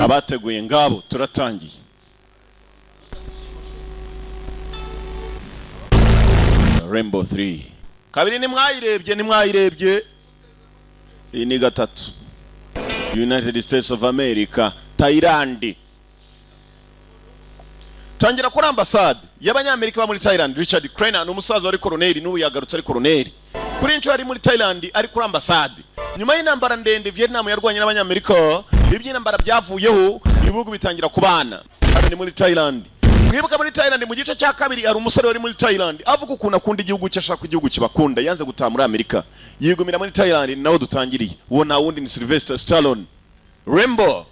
abateguye ngabo turatangiye. Rambo 3 kabiri ni mwayirebye iyi ni gatatu. United States of America, Thailand. Tangira kuri ambasade y'abanyamerika ba muri Thailand. Richard Crenna n'umusaza wari koloneli n'ubu yagarutse ari koloneli. Kuri incho ari muri Thailand ari kuri ambasade. Nyuma y'intambara ndende Vietnam yarwanye n'abanyamerika, iby'intambara byavuyeho ibihugu bitangira kubana. Ari muri Thailand. Mwibuka muri Thailand mu gice cya kabiri ari umusore wari muri Thailand avuga ukuntu akunda igihugu cye, ashaka igihugu kibakunda, yanze gutaha muri Amerika yigumira muri Thailand. Nawo dutangiriye uwo nta wundi ni Sylvester Stallone. Rambo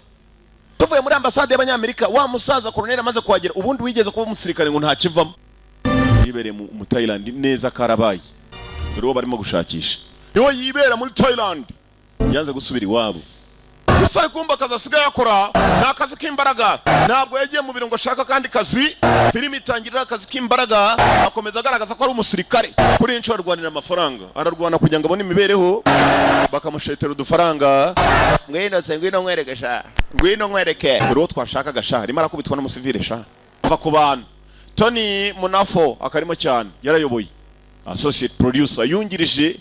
tuvuye muri ambasade y'abanyamerika, wa musaza koloneli amaze kuhagera, ubundi wigeze kuba umusirikare ngo nta kivamo, yibereye mu Thailand neza karabaye. Rero barimo gushakisha niho yibera muri Thailand, yanze gusubira iwabo. Musare kumba kaza asigaye akora nta kazi k'imbaraga, ntabwo yagiye mu biro ngo ashaka kandi kazi. Filimi itangirira akazi k'imbaraga, akomeza agaragaza ko ari umusirikare. Kuri incho arwanira amafaranga, ararwana kugira ngo abone imibereho, bakamushetera udufaranga. Ngwino nkwereke rero twashaka gasha rimara kubitwa n'umusivile sha ava ku bantu. Tony Munafo akarimo cyane, yarayoboye associate producer yungirije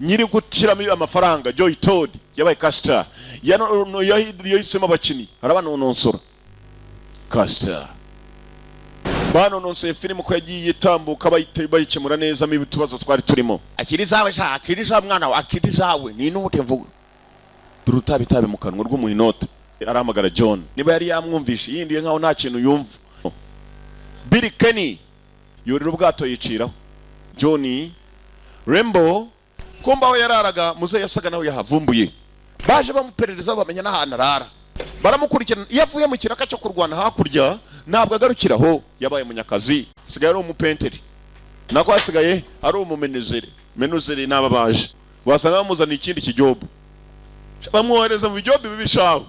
nyiri gukiramo amafaranga. Joy Todd yabaye Caster, yahisemo abakinnyi arabanononsora. Caster banononse filime ko yagiye tambuka bayikemura neza mu bitubazo twari turimo. Akiri zawe mwana wa akiri zawe ni n'ute mvuga turutabe mu kanwa rw'umuhinote. Aramagara John niba yari yamwumvishe yindiye nkaho nta kintu yumva. Billy Kenny yorira ubwato yiciraho. Johnny Rambo kumba aho yararaga muze yasaga naho yahavumbuye. Baje bamuperereza bamenya n'ahantu arara, baramukurikirana. Yavuye mu kiraka cyo kurwana hakurya ntabwo agarukiraho, yabaye munyakazi, sigaye ari umupenteri. Nako asigaye ari umumenuzere n'aba baje wasanga bamuzana ikindi kijobo, bamwohereza mu bijobo bibishaho.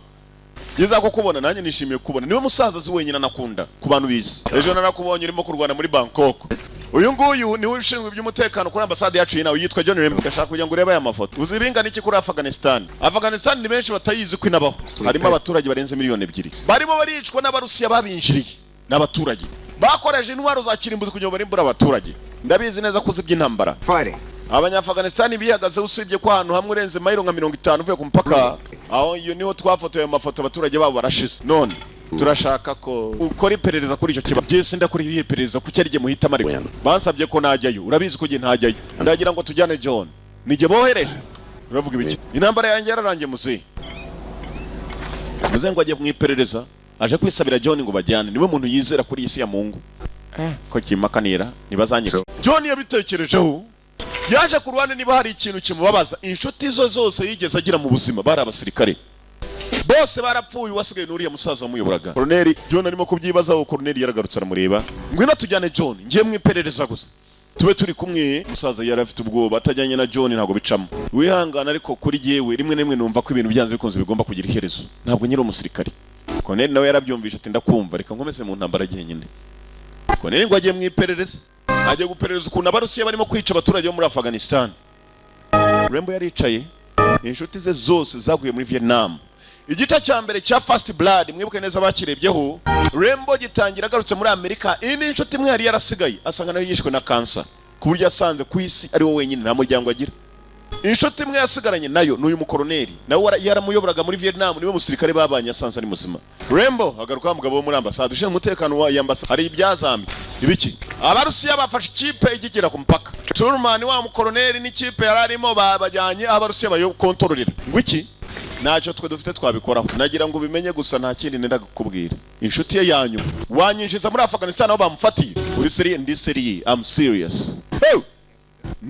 Yeza ko kubona nanjye nishimiye kubona niwe musaza zi wenyina nakunda ku bantu bisi. Ejo narakubonye urimo kurwana muri Bangkok. Uyu nguyu niwe ushinzwe iby'umutekano kuri ambasade yacu nawe yitwa John Rambo. Gashaka kugira ngo urebe aya mafoto. Uzibingana iki kuri Afghanistan? Afghanistan ni benshi batayizi ko inabaho. Harimo abaturage barenze miliyoni 2. Barimo baricwa n'abarusiya babinjiriye n'abaturage. Bakoreje intwaro za kirimbuzi kugira ngo barimbura abaturage. Ndabizi neza ko uzibye intambara. Abanya-Afghanistan bihagaze usibye ko ahantu hamwe urenze mayiro nka 50 uvuye ku mpaka. Aho iyo niho twafotoye amafoto abaturage babo barashize. None turashaka ko ukora iperereza kuri icyo kibazo. Byese ndakuri iri iperereza ku cyari giye muhita mari. Bansabye ko najyayo, urabizi ko giye ntajyayo. Ndagira ngo tujyane John. Nije bohereje. Uravuga ibiki? Intambara yanjye yararangiye muze. Muze ngo agiye mu iperereza, aje kwisabira John ngo bajyane. Niwe muntu yizera kuri isi ya Mungu. Ko kimakanira nibazanyira. John yabitekerejeho. Yaje ku Rwanda niba hari ikintu kimubabaza. Inshuti zo zose yigeze agira mu buzima bari abasirikare. Bose barapfuye, wasigaye n'uriya musaza wamuyoboraga. Koloneli John arimo kubyibazaho. Koloneli yaragarutse aramureba. Ngwino tujyane John, ngiye mu iperereza gusa. Tube turi kumwe. Musaza yari afite ubwoba, atajyanye na John ntago bicamo. Wihangana ariko kuri yewe rimwe na rimwe numva ko ibintu byanze bikunze bigomba kugira iherezo. Ntabwo nyiri umusirikare. Koloneli nawe yarabyumvisha ati ndakumva, reka nkomeze mu ntambara gihe nyine. Koloneli ngo agiye mu iperereza. Agiye guperereza ukuntu abarusiya barimo kwica abaturage bo muri Afghanistan. Rambo yaricaye, inshuti ze zose zaguye muri Vietnam. Igice cya mbere cya First Blood mwibuke neza bakirebyeho. Rambo gitangira agarutse muri Amerika. Indi inshuti imwe yari yarasigaye asanga nayo yishwe na cancer, ku buryo asanze ku isi ari wo wenyine nta muryango agira. Inshuti imwe yasigaranye nayo n'uyu mukoloneli, nawe yaramuyoboraga muri Vietnam, niwe musirikare babanye asanze ari muzima. Rambo agaruka umugabo wo muri ambasade ushinzwe umutekano wa ambasade. Hari ibyazambye ibiki? Abarusiya bafashe ikipe igigera ku mpaka. Turman wa mukoloneli n'ikipe yararimo babajyanye abarusiya bayo kontrolera. Ngwiki ntacyo twe dufite twabikoraho. Nagira ngo bimenye gusa nta kindi nenda kukubwira. Inshuti ye yanyu wanyinjiza muri Afghanistan aho bamufatiye. Uri seriye? Ndi seriye. I'm serious.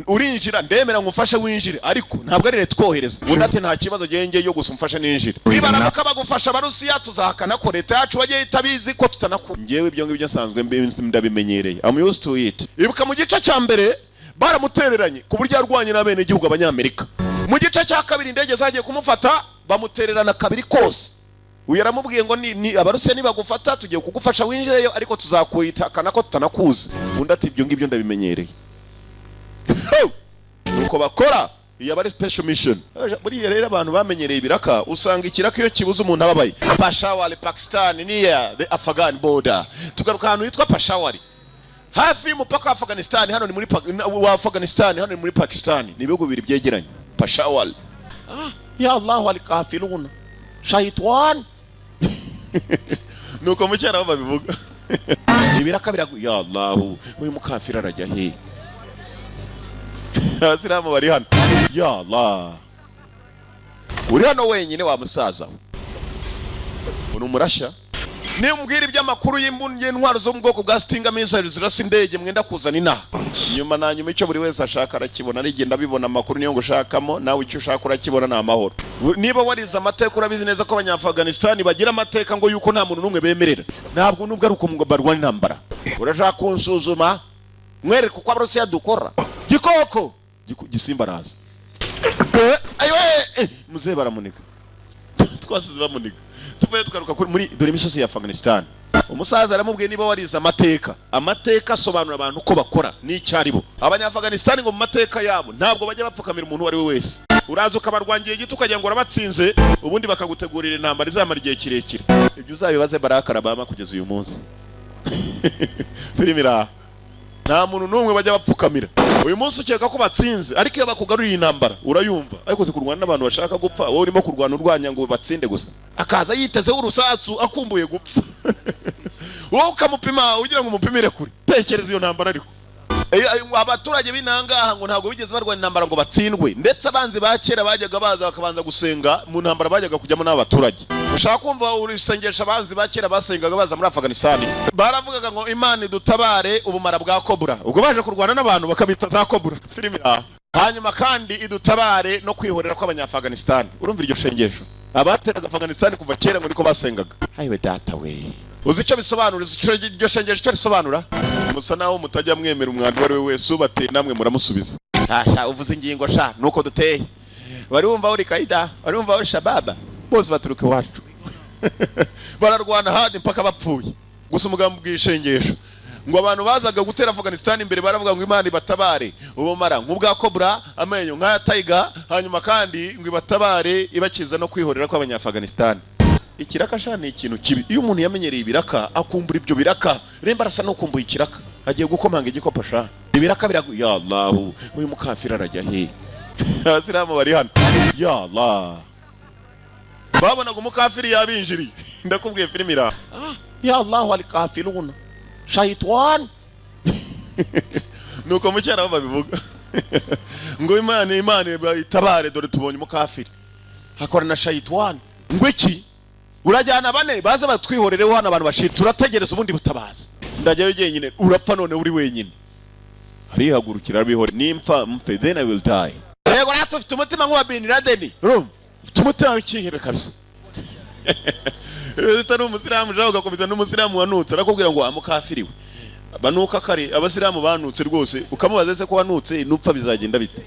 Urinjira ndemera ngufasha winjire, ariko ntabwo ari leta twohereza. Undate nta kibazo genge yo gusa umfasha ninjire. Nibaramuka bagufasha abarusiya tuzahakana ko leta yacu wagiye itabizi ko tutanaku. Ngewe ibyo ngibyo nsanzwe ndabimenyereye. I'm used to it. Ibuka mu gice cya mbere baramutereranye ku buryo yarwanye n'abene igihugu abanyamerika. Mu gice cya kabiri indege zagiye kumufata bamutererana kabiri kose. Uyu yaramubwiye ngo ni abarusiya nibagufata tugiye kugufasha winjireyo, ariko tuzakuyitakana ko tutanakuzi. Undate ibyo ngibyo ndabimenyereye. Nuko bakora yaba ari special mission. Buriya rero abantu bamenyereye ibiraka usanga ikiraka iyo kibuze umuntu ababaye. Peshawar Pakistan near the Afghan border. Tugaruka ahantu hitwa Peshawar hafi y'umupaka wa Afghanistan, hano ni muri Afghanistan, hano ni muri Pakistan. Ni ibihugu bibiri byegeranye. Peshawar. Ya Allah al-kafirun shaytan. Nuko mu cyara babivuga. Ibiraka biragu ya Allah uyu mukafira arajya he? Abasilamu bari hano. Ya Allah. Uri hano wenyine wa musaza. Uri umurasha. Ni umbwira iby'amakuru y'imbunye intwaro zo mu bwoko bwa Stinger missiles zirasa indege mwenda kuzana inaha. Nyuma na nyuma icyo buri wese ashaka arakibona, arigenda bibona amakuru niyo ngushakamo, nawe icyo ushaka urakibona na amahoro. Niba wariza amateka urabizi neza ko abanyafghanistan bagira amateka ngo yuko nta muntu numwe bemerera. Ntabwo nubwo ari uko ngo barwana intambara. Urashaka kunsuzuma mwereke uko Abarusiya dukora. Gikoko gisimba raza. Ayiwe muze baramunika. Twasize bamunika. Tuvuye tukaruka muri dore imisozi ya Afghanistan. Umusaza aramubwiye niba wariza amateka asobanura abantu uko bakora n'icyaribo. Abanyafghanistan ngo mu mateka yabo ntabwo bajya bapfukamira umuntu wari we wese. Uraza ukabarwangiye gito ukagira ngo urabatsinze, ubundi bakagutegurira intambara izamara igihe kirekire. Ibyo uzabibaze Barack Obama kugeza uyu munsi. Filimira nta muntu numwe bajya bapfukamira. Uyu munsi ukeka ko batsinze, ariko iyo bakugaruriye intambara urayumva. Ariko se kurwana n'abantu bashaka gupfa, wowe urimo kurwana urwanya ngo batsinde gusa. Akaza yitezeho urusasu akumbuye gupfa. Wowe ukamupima ugira ngo umupimire kuri. Tekereza iyo ntambara ariko. Abaturage b'inangaha ngo ntabwo bigeze barwana intambara ngo batsindwe, ndetse abanzi ba kera bajyaga baza bakabanza gusenga mu ntambara bajyaga kujyamo n'abaturage. Ushaka kumva urisengesha abanzi ba kera basengaga baza muri Afghanistan, baravugaga ngo Imana idutabare ubumara bwa Cobra. Ubwo baje kurwana n'abantu bakabita za Cobra Filimira. Hanyuma kandi idutabare no kwihorera kw'abanyafghanistan. Urumva iryo shengesho abateraga Afghanistan kuva kera ngo niko basengaga. Hayiwe data we, uzi icyo bisobanura? Iryo shengesho cyo risobanura musa naho mutajya mwemera umwandu wari we wese ubate namwe muramusubiza. Uvuze ingingo sha nuko duteye. Bari wumva uri Kaida, bari wumva uri Shababa, bose baturuka iwacu. Bararwana hadi mpaka bapfuye. Gusa umugambo bw'ishengesho ngo abantu bazaga gutera Afghanistan imbere baravuga ngo Imana ibatabare ubumara nk'ubwa Cobra, amenyo nk'aya Tiger, hanyuma kandi ngo ibatabare ibakiza no kwihorera kw'abanyafghanistan. Ikiraka sha ni ikintu kibi. Iyo umuntu yamenyereye ibiraka akumbura ibyo biraka, remba arasa no kumbuye ikiraka, agiye gukomanga igikopa sha. Ibiraka biragu ya Allah uyu mukafira arajya he? Abasilamu bari hano. Ya Allah. Babonaga umukafiri yabinjiriye. Ndakubwiye Filimira. Ya Allah al-kafirun shaytan. Nuko mu cyara babivuga. Ngo Imana itabare dore tubonye umukafiri. Hakora na shaytan. Ngo iki? Urajyana bane baza batwihorereho hano abantu bashira, turategereza ubundi butabaza. Ndajyayo jyenyine urapfa none uri wenyine. Harihagurukira bihore nimpfa mpe then I will die. Yego nato ufite umutima nk'uwa Bin Laden. Urumva? Ufite umutima w'ikihebe kabisa. Utari umusilamu jaho ugakubita n'umusilamu wanutse arakubwira ngo amukafiriwe. Banuka kare abasilamu banutse rwose, ukamubaza se ko wanutse nupfa bizagenda bite?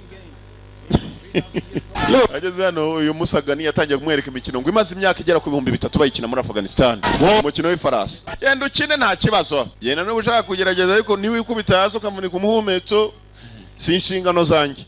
Ageze hano uyu Musagani yatangiye kumwereka imikino ngo imaze imyaka igera ku 3,000 bayikina muri Afghanistan. Umukino w'ifarasi. Genda ukine nta kibazo. Genda no ushaka kugerageza ariko niwikubita hasi ukavunika umuhumetso si inshingano zanjye.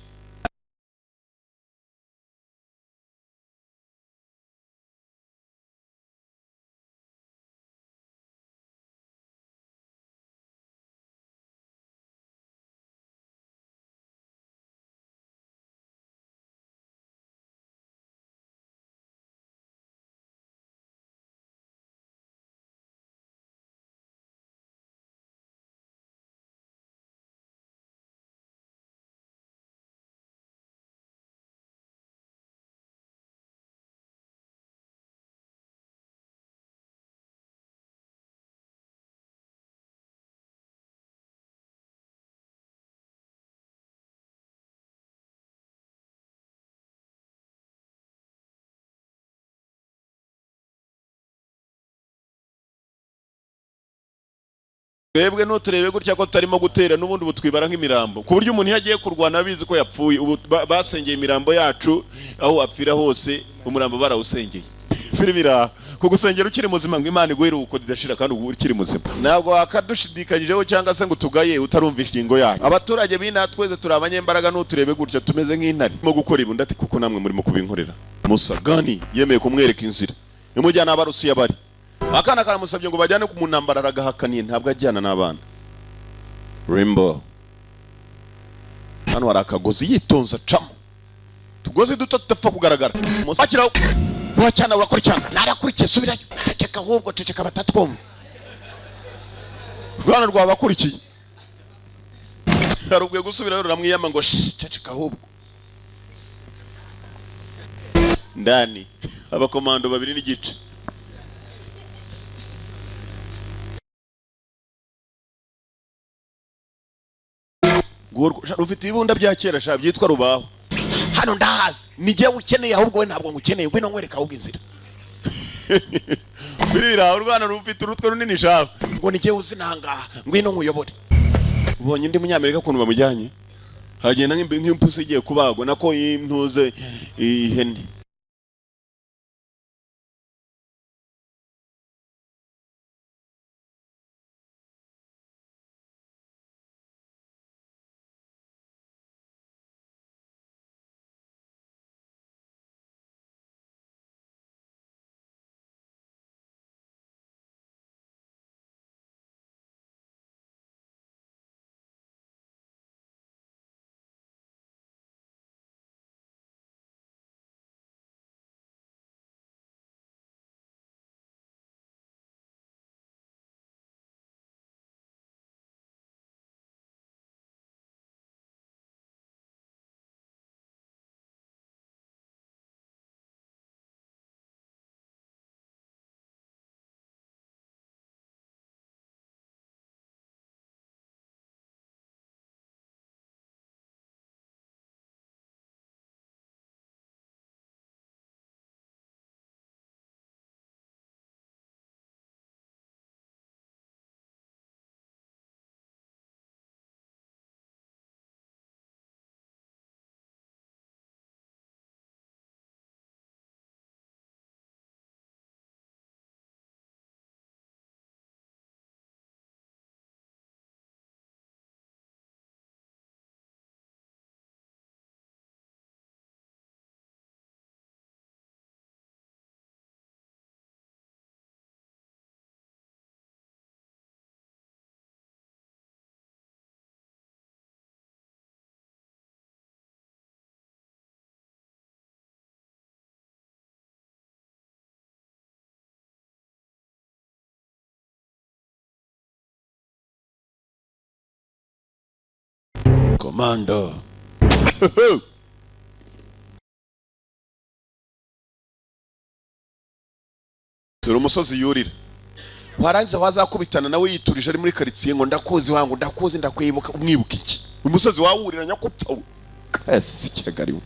Twebwe no turebe gutya ko tutarimo gutera n'ubundi butwibara nk'imirambo, ku buryo umuntu yagiye kurwana abizi ko yapfuye. Ubu basengeye imirambo yacu aho apfira hose, umurambo barawusengeye. filmira kugusengera ukiri muzima ngo Imana iguhere uko didashira kandi ukiri muzima ntabwo akadushidikanyijeho cyangwa se ngo tugaye utarumva inshingo yacu abaturage binatweze turi abanyembaraga n'uturebe gutya tumeze nk'intare mo gukora ibunda ati kuko namwe murimo kubinkorera Musa Gani yemeye kumwereka inzira imujyana abarusiya bari akana karamusabye ngo bajyane ku munambara aragahakaniye ntabwo ajyana n'abana Rambo hano hari akagozi yitonza camo tugozi duto tudapfa kugaragara Musa akiraho wacyana urakora cyane narakurikiye subirayo ceceka ahubwo ceceka batatwumva rwana rwabakurikiye yarubwiye gusubirayo ruramwiyama ngo ceceka ahubwo ndani abakomando babiri n'igice ufite ibunda bya kera sha byitwa rubaho hano ndahazi nijye ukeneye ahubwo we ntabwo ngukeneye ngwino nkwereka ahubwo inzira birira urwana rufite urutwe runini sha ngo nijye uzinanga ngwino nkuyobore ubonye ndi munyamerika kuntu bamujyanye hagenda nk'impusi igiye kubagwa nako intuze ihene Commander. Dore umusozi yurira. Warangiza wazakubitana nawe yiturije ari muri karitsiye ngo ndakuzi wangu ndakuzi ndakwibuka umwibuka iki. Umusozi wawurira nyakupfa. Yes, kiragariwe.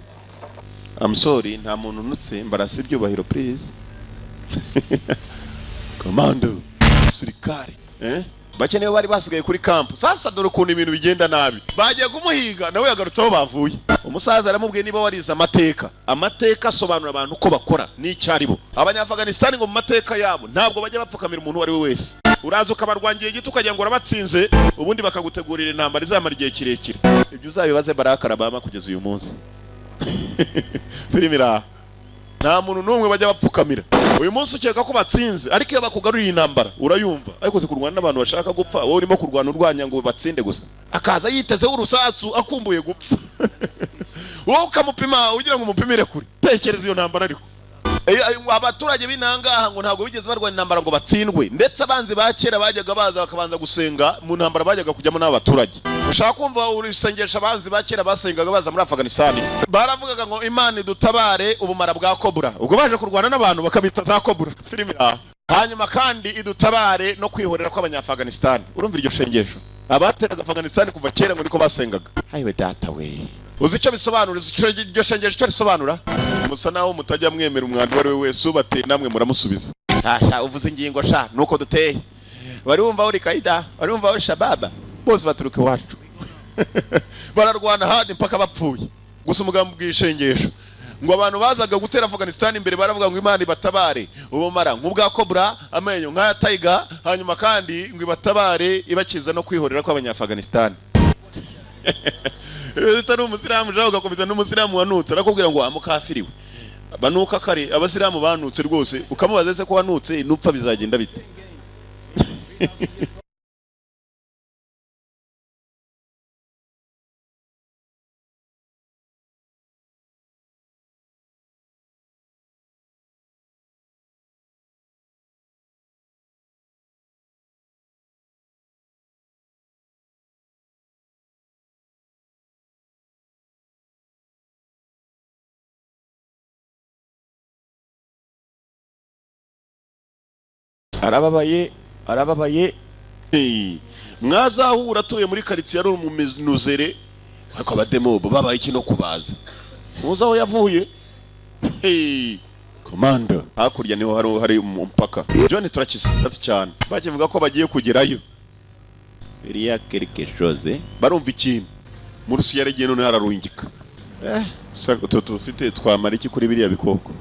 I'm sorry nta muntu nutse mbarase ibyubahiro please. Commander. Sirikare. Bakeneye bari basigaye kuri camp. Sasa dore ukuntu ibintu bigenda nabi. Bagiye kumuhiga nawe yagarutseho bavuye. Umusaza aramubwiye niba wariza amateka. Amateka asobanura abantu uko bakora n'icyaribo. Abanya-Afghanistan ngo mu mateka yabo ntabwo bajya bapfukamira umuntu wari we wese. Uraza ukabarwangiye gito ukagira ngo urabatsinze ubundi bakagutegurira intambara izamara igihe kirekire. Ibyo uzabibaze Barack Obama kugeza uyu munsi. Filimira nta muntu numwe bajya bapfukamira. Uyu munsi ukeka ko batsinze ariko iyo bakugaruriye intambara urayumva ariko se kurwana n'abantu bashaka gupfa wowe urimo kurwana urwanya ngo batsinde gusa akaza yitezeho urusasu akumbuye gupfa wowe ukamupima ugira ngo umupimire kuri tekereza iyo ntambara ariko abaturage b'inangaha ngo ntabwo bigeze barwana intambara ngo batsindwe ndetse abanzi ba kera bajyaga baza bakabanza gusenga mu ntambara bajyaga kujyamo n'abaturage ushaka kumva urisengesha abanzi ba kera basengaga baza muri Afghanistan baravugaga ngo Imana idutabare ubumara bwa Cobra ubwo baje kurwana n'abantu bakabita za Cobra filmira hanyuma kandi idutabare no kwihorera kw'abanya-Afghanistan urumva iryo shengesho abateraga Afghanistan kuva kera ngo niko basengaga hayiwe data we uzi icyo bisobanura iryo shengesho icyo risobanura musa naho mutajya mwemera umwandu wari we wese ubate namwe muramusubiza sha uvuze ingingo sha nuko duteye bari bumva uri kaida bari bumva uri shababa bose baturuka iwacu bararwana hadi mpaka bapfuye gusa umugambi bw'ishengesho ngo abantu bazaga gutera Afghanistan imbere baravuga ngo Imana ibatabare ubumara nk'ubwa Cobra amenyo nk'aya Tiger, hanyuma kandi ngo ibatabare ibakiza no kwihorera kw'abanya-Afghanistan. Leta n'umusilamu jaho gakomeza n'umusilamu wanutse arakubwira ngo amukafiriwe banuka kare abasilamu banutse rwose ukamubaza se ko wanutse nupfa bizagenda bite? arababaye mwazahura atuye muri quartier ari umumizere ariko abademobo babaye kino kubaza muzaho yavuye komanda hakurya niho hari umupaka John turakize ati cyane bakivuga ko bagiye kugerayo iriya quelque chose barumva ikintu mu Rusiya yagiye none hararungika sako tufite twamara iki kuri biriya bikoko.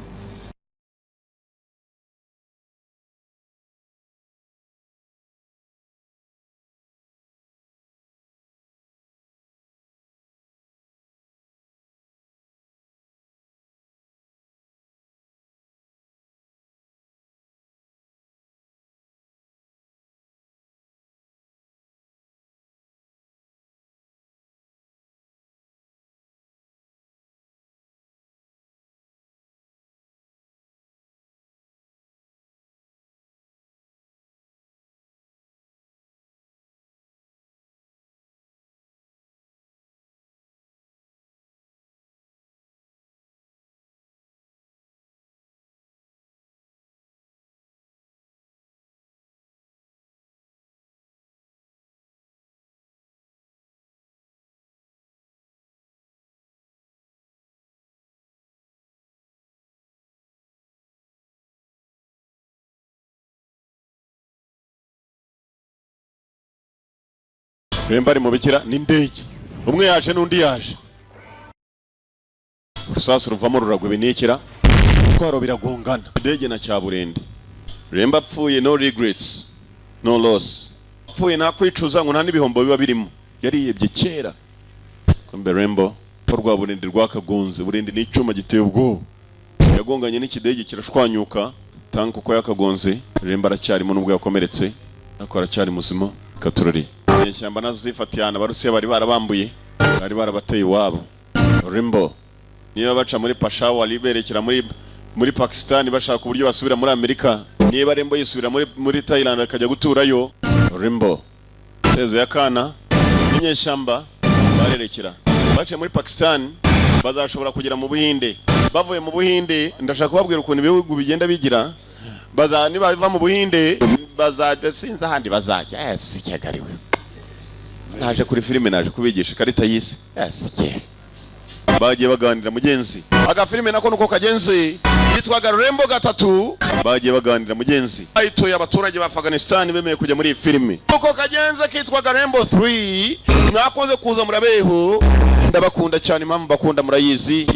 Bari mu bikira n'indege umwe yaje n'undi yaje urusasu ruvamo ruragwa binikira twaro biragongana indege na cyaburende Remba apfuye no regrets no loss apfuye nta kwicuza ngo nta n'ibihombo biba birimo yariyebye kera kombe Rambo porwa burende rwakagonze burende n'icyuma giteye ubwoba yagonganye n'ikidege kirashwanyuka tanko ko yakagonze Remba aracyarimo nubwo yakomeretse akora cyari muzima katurori ishyamba nazo zifatiyana Abarusiya bari barabambuye bari barabateye iwabo. Rambo niba baca muri Peshawar berekera muri Pakistan bashaka uburyo basubira muri Amerika, niba Rambo yisubira muri Thailand akajya guturayo. Rambo sezo yakana inyeshyamba barerekera bace muri Pakistan bazashobora kugera mu Buhinde, bavuye mu Buhinde ndashaka kubabwira ukuntu ibihugu bigenda bigira niba biva mu Buhinde bazajya sinza handi bazajya sikagariwe naje kuri filime naje kubigisha ikarita y'isi bagiye baganira mugenzi agafilime nako nuko kagenzi yitwaga Rambo 3 bagiye baganira mugenzi ayitoye abaturage ba Afghanistan bemeye kujya muri iyi filime nuko kagenze kitwaga Rambo 3 mwakoze kuza murabeho ndabakunda cyane impamvu bakunda murayizi